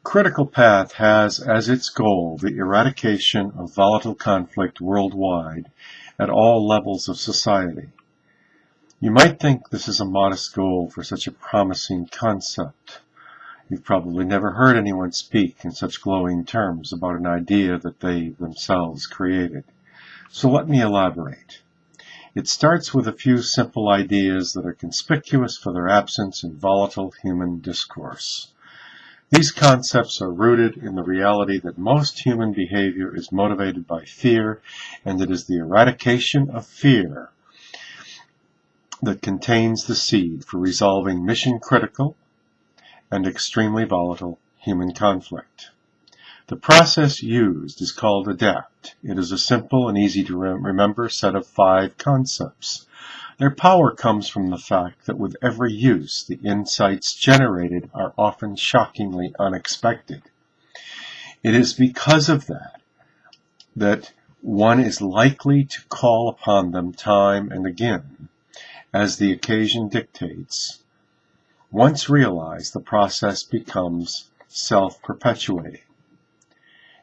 Critical Path has as its goal the eradication of volatile conflict worldwide at all levels of society. You might think this is a modest goal for such a promising concept. You've probably never heard anyone speak in such glowing terms about an idea that they themselves created. So let me elaborate. It starts with a few simple ideas that are conspicuous for their absence in volatile human discourse. These concepts are rooted in the reality that most human behavior is motivated by fear, and it is the eradication of fear that contains the seed for resolving mission-critical and extremely volatile human conflict. The process used is called ADAPT. It is a simple and easy to remember set of 5 concepts. Their power comes from the fact that with every use, the insights generated are often shockingly unexpected. It is because of that one is likely to call upon them time and again, as the occasion dictates. Once realized, the process becomes self-perpetuating.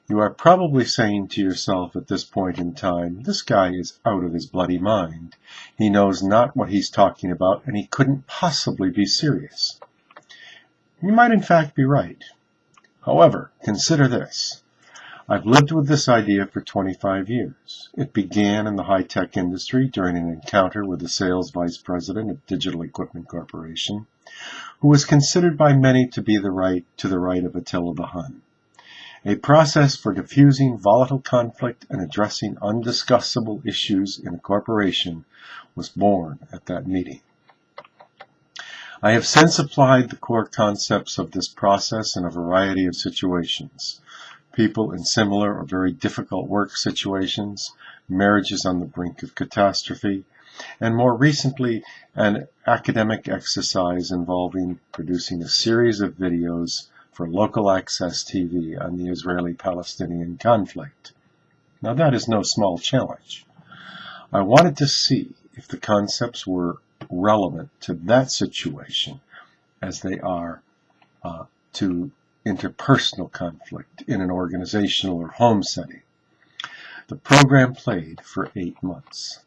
You are probably saying to yourself at this point in time, this guy is out of his bloody mind. He knows not what he's talking about, and he couldn't possibly be serious. You might in fact be right. However, consider this. I've lived with this idea for 25 years. It began in the high-tech industry during an encounter with the sales vice president of Digital Equipment Corporation, who was considered by many to be the right of Attila the Hun. A process for diffusing volatile conflict and addressing undiscussable issues in a corporation was born at that meeting. I have since applied the core concepts of this process in a variety of situations. People in similar or very difficult work situations, marriages on the brink of catastrophe, and more recently, an academic exercise involving producing a series of videos for local access TV on the Israeli-Palestinian conflict. Now that is no small challenge. I wanted to see if the concepts were relevant to that situation as they are to interpersonal conflict in an organizational or home setting. The program played for 8 months.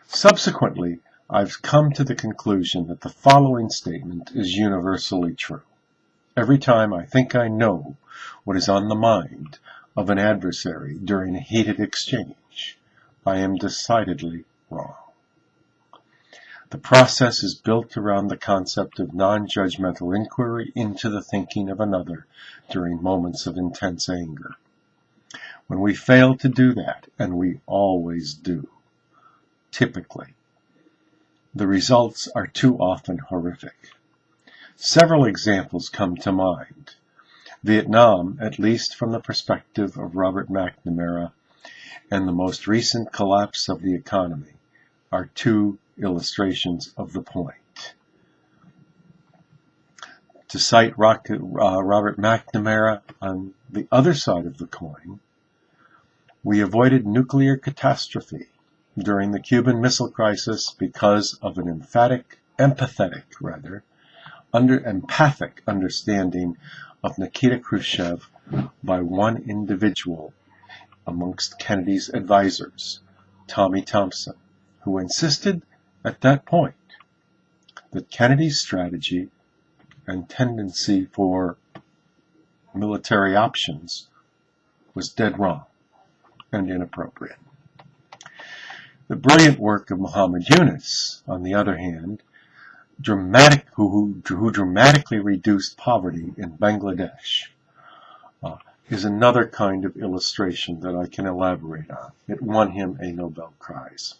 Subsequently, I've come to the conclusion that the following statement is universally true. Every time I think I know what is on the mind of an adversary during a heated exchange, I am decidedly wrong. The process is built around the concept of non-judgmental inquiry into the thinking of another during moments of intense anger. When we fail to do that, and we always do, typically, the results are too often horrific. Several examples come to mind. Vietnam, at least from the perspective of Robert McNamara, and the most recent collapse of the economy are 2 illustrations of the point. To cite Robert McNamara, on the other side of the coin, we avoided nuclear catastrophe during the Cuban Missile Crisis because of an empathic understanding of Nikita Khrushchev by one individual amongst Kennedy's advisors, Tommy Thompson, who insisted at that point that Kennedy's strategy and tendency for military options was dead wrong and inappropriate. The brilliant work of Muhammad Yunus, on the other hand, who dramatically reduced poverty in Bangladesh, is another kind of illustration that I can elaborate on. It won him a Nobel Prize.